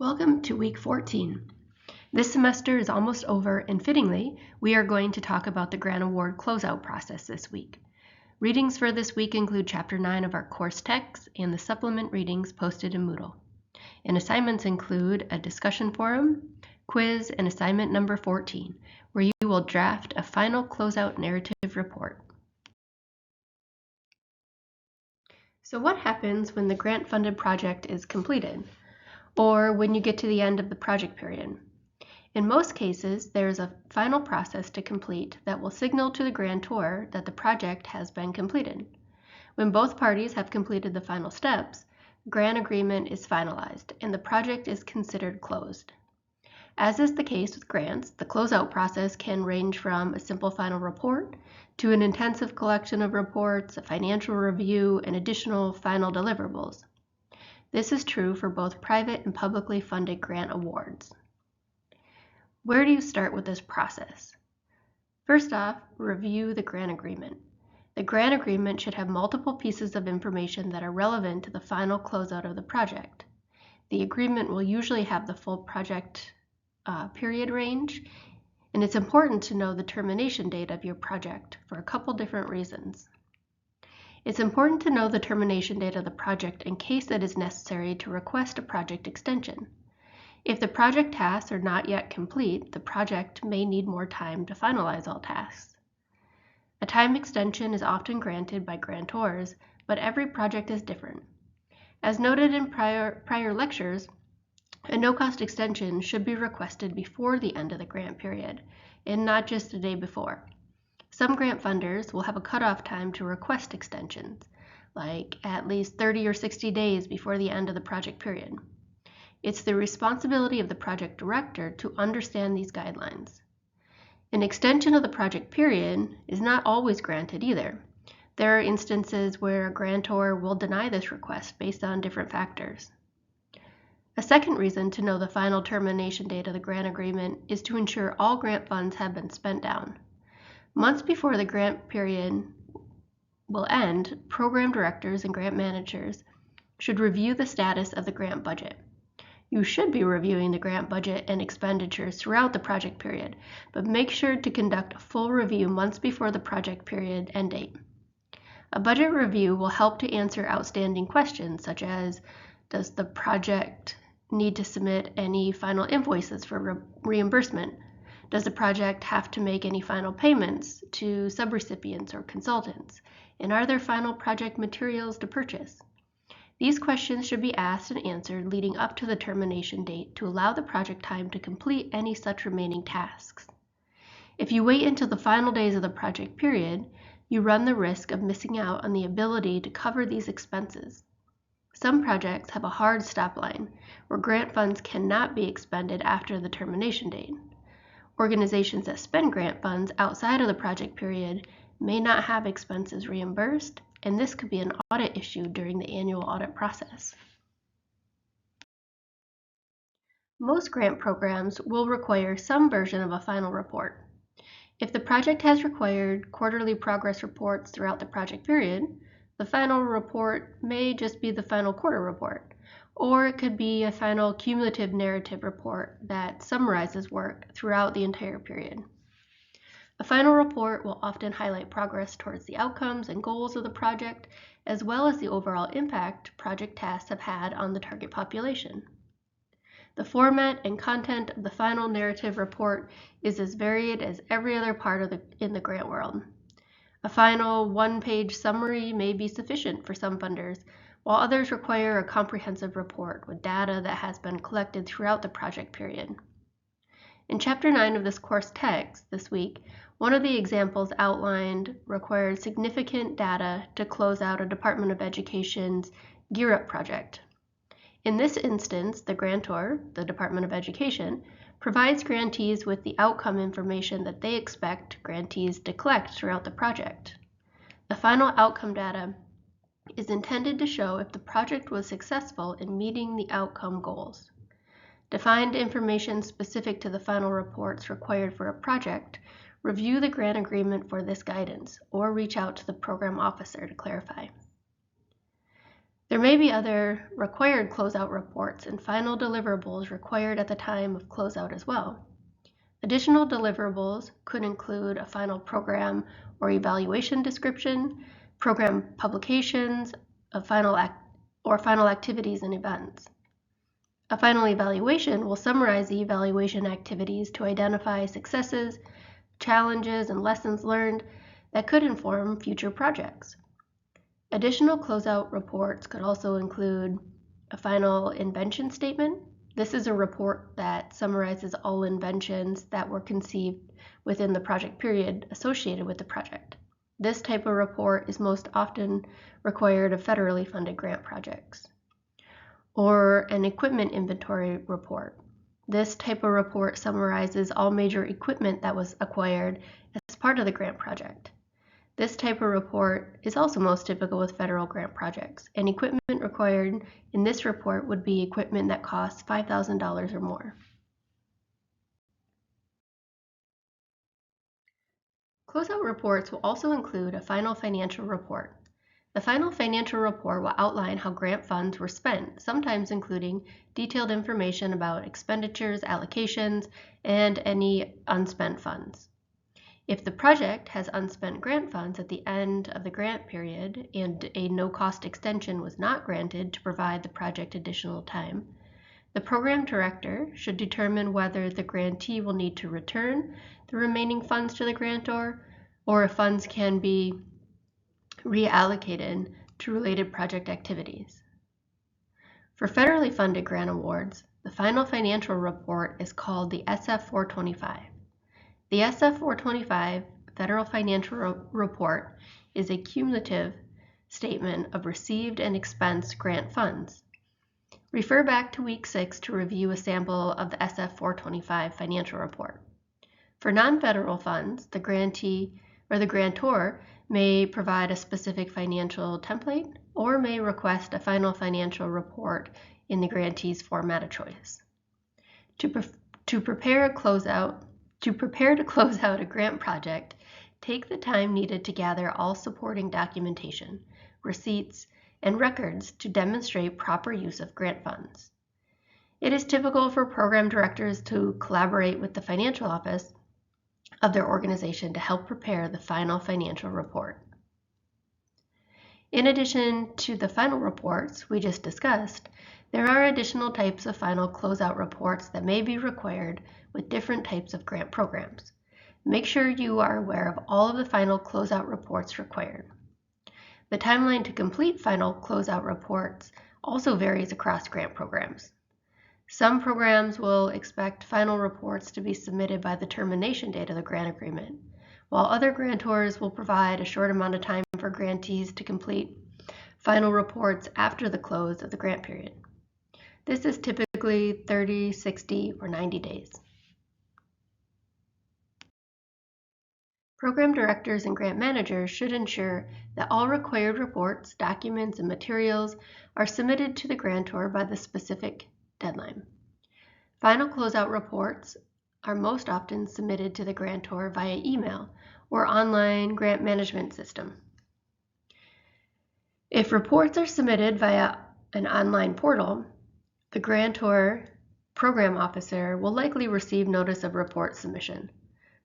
Welcome to week 14. This semester is almost over, and fittingly, we are going to talk about the grant award closeout process this week. Readings for this week include Chapter 9 of our course text and the supplement readings posted in Moodle. And assignments include a discussion forum, quiz, and assignment number 14, where you will draft a final closeout narrative report. So what happens when the grant-funded project is completed, or when you get to the end of the project period? In most cases, there is a final process to complete that will signal to the grantor that the project has been completed. When both parties have completed the final steps, the grant agreement is finalized and the project is considered closed. As is the case with grants, the closeout process can range from a simple final report to an intensive collection of reports, a financial review, and additional final deliverables. This is true for both private and publicly funded grant awards. Where do you start with this process? First off, review the grant agreement. The grant agreement should have multiple pieces of information that are relevant to the final closeout of the project. The agreement will usually have the full project period range, and it's important to know the termination date of your project for a couple different reasons. It's important to know the termination date of the project in case it is necessary to request a project extension. If the project tasks are not yet complete, the project may need more time to finalize all tasks. A time extension is often granted by grantors, but every project is different. As noted in prior lectures, a no-cost extension should be requested before the end of the grant period, and not just the day before. Some grant funders will have a cutoff time to request extensions, like at least 30 or 60 days before the end of the project period. It's the responsibility of the project director to understand these guidelines. An extension of the project period is not always granted either. There are instances where a grantor will deny this request based on different factors. A second reason to know the final termination date of the grant agreement is to ensure all grant funds have been spent down. Months before the grant period will end, program directors and grant managers should review the status of the grant budget. You should be reviewing the grant budget and expenditures throughout the project period, but make sure to conduct a full review months before the project period end date. A budget review will help to answer outstanding questions such as, does the project need to submit any final invoices for reimbursement? Does the project have to make any final payments to subrecipients or consultants? And are there final project materials to purchase? These questions should be asked and answered leading up to the termination date to allow the project time to complete any such remaining tasks. If you wait until the final days of the project period, you run the risk of missing out on the ability to cover these expenses. Some projects have a hard stop line where grant funds cannot be expended after the termination date. Organizations that spend grant funds outside of the project period may not have expenses reimbursed, and this could be an audit issue during the annual audit process. Most grant programs will require some version of a final report. If the project has required quarterly progress reports throughout the project period, the final report may just be the final quarter report, or it could be a final cumulative narrative report that summarizes work throughout the entire period. A final report will often highlight progress towards the outcomes and goals of the project, as well as the overall impact project tasks have had on the target population. The format and content of the final narrative report is as varied as every other part in the grant world. A final one-page summary may be sufficient for some funders, while others require a comprehensive report with data that has been collected throughout the project period. In Chapter 9 of this course text this week, one of the examples outlined required significant data to close out a Department of Education's Gear Up project. In this instance, the grantor, the Department of Education, provides grantees with the outcome information that they expect grantees to collect throughout the project. The final outcome data is intended to show if the project was successful in meeting the outcome goals. To find information specific to the final reports required for a project, review the grant agreement for this guidance, or reach out to the program officer to clarify. There may be other required closeout reports and final deliverables required at the time of closeout as well. Additional deliverables could include a final program or evaluation description, program publications, final activities and events. A final evaluation will summarize the evaluation activities to identify successes, challenges, and lessons learned that could inform future projects. Additional closeout reports could also include a final invention statement. This is a report that summarizes all inventions that were conceived within the project period associated with the project. This type of report is most often required of federally funded grant projects. Or an equipment inventory report. This type of report summarizes all major equipment that was acquired as part of the grant project. This type of report is also most typical with federal grant projects, and equipment required in this report would be equipment that costs $5,000 or more. Closeout reports will also include a final financial report. The final financial report will outline how grant funds were spent, sometimes including detailed information about expenditures, allocations, and any unspent funds. If the project has unspent grant funds at the end of the grant period and a no-cost extension was not granted to provide the project additional time, the program director should determine whether the grantee will need to return the remaining funds to the grantor or if funds can be reallocated to related project activities. For federally funded grant awards, the final financial report is called the SF-425. The SF-425 Federal Financial Report is a cumulative statement of received and expensed grant funds. Refer back to Week 6 to review a sample of the SF-425 financial report. For non-federal funds, the grantee or the grantor may provide a specific financial template or may request a final financial report in the grantee's format of choice. To prepare to close out a grant project, take the time needed to gather all supporting documentation, receipts, and records to demonstrate proper use of grant funds. It is typical for program directors to collaborate with the financial office of their organization to help prepare the final financial report. In addition to the final reports we just discussed, there are additional types of final closeout reports that may be required with different types of grant programs. Make sure you are aware of all of the final closeout reports required. The timeline to complete final closeout reports also varies across grant programs. Some programs will expect final reports to be submitted by the termination date of the grant agreement, while other grantors will provide a short amount of time for grantees to complete final reports after the close of the grant period. This is typically 30, 60, or 90 days. Program directors and grant managers should ensure that all required reports, documents, and materials are submitted to the grantor by the specific deadline. Final closeout reports are most often submitted to the grantor via email or online grant management system. If reports are submitted via an online portal, the grantor program officer will likely receive notice of report submission,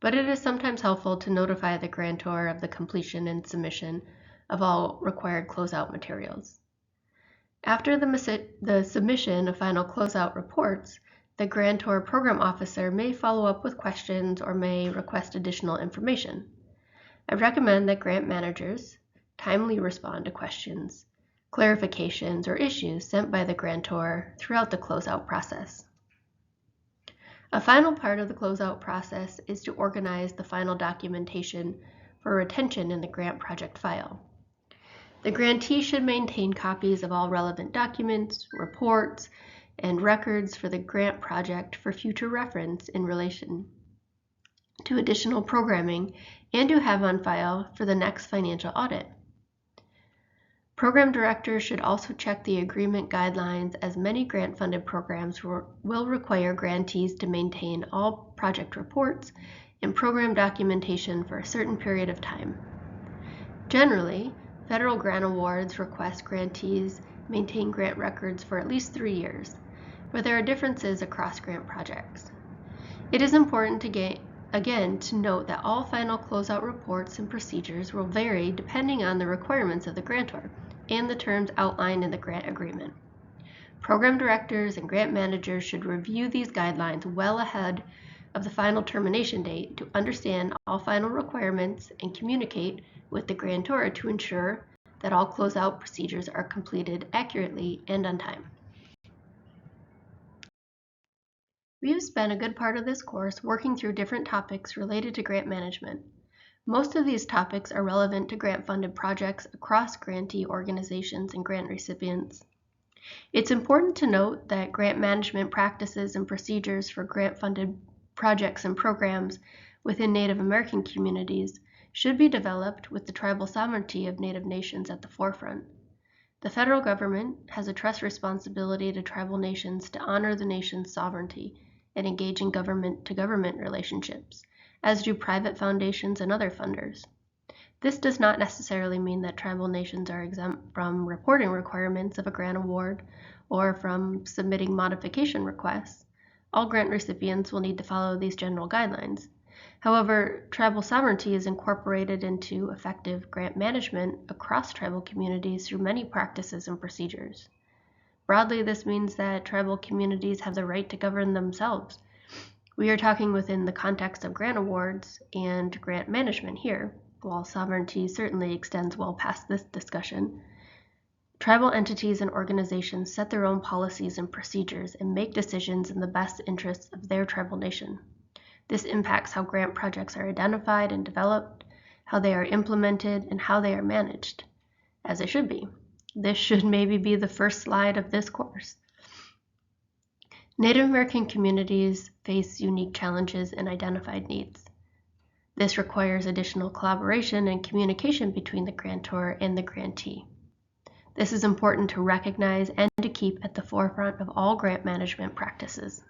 but it is sometimes helpful to notify the grantor of the completion and submission of all required closeout materials. After the submission of final closeout reports, the grantor program officer may follow up with questions or may request additional information. I recommend that grant managers timely respond to questions, clarifications, or issues sent by the grantor throughout the closeout process. A final part of the closeout process is to organize the final documentation for retention in the grant project file. The grantee should maintain copies of all relevant documents, reports, and records for the grant project for future reference in relation to additional programming and to have on file for the next financial audit. Program directors should also check the agreement guidelines, as many grant-funded programs will require grantees to maintain all project reports and program documentation for a certain period of time. Generally, federal grant awards request grantees maintain grant records for at least 3 years, but there are differences across grant projects. It is important to note that all final closeout reports and procedures will vary depending on the requirements of the grantor and the terms outlined in the grant agreement. Program directors and grant managers should review these guidelines well ahead of the final termination date to understand all final requirements and communicate with the grantor to ensure that all closeout procedures are completed accurately and on time. We have spent a good part of this course working through different topics related to grant management. Most of these topics are relevant to grant-funded projects across grantee organizations and grant recipients. It's important to note that grant management practices and procedures for grant-funded projects and programs within Native American communities should be developed with the tribal sovereignty of Native nations at the forefront. The federal government has a trust responsibility to tribal nations to honor the nation's sovereignty and engage in government-to-government relationships, as do private foundations and other funders. This does not necessarily mean that tribal nations are exempt from reporting requirements of a grant award or from submitting modification requests. All grant recipients will need to follow these general guidelines. However, tribal sovereignty is incorporated into effective grant management across tribal communities through many practices and procedures. Broadly, this means that tribal communities have the right to govern themselves. We are talking within the context of grant awards and grant management here. While sovereignty certainly extends well past this discussion, tribal entities and organizations set their own policies and procedures and make decisions in the best interests of their tribal nation. This impacts how grant projects are identified and developed, how they are implemented, and how they are managed, as it should be. This should maybe be the first slide of this course. Native American communities face unique challenges and identified needs. This requires additional collaboration and communication between the grantor and the grantee. This is important to recognize and to keep at the forefront of all grant management practices.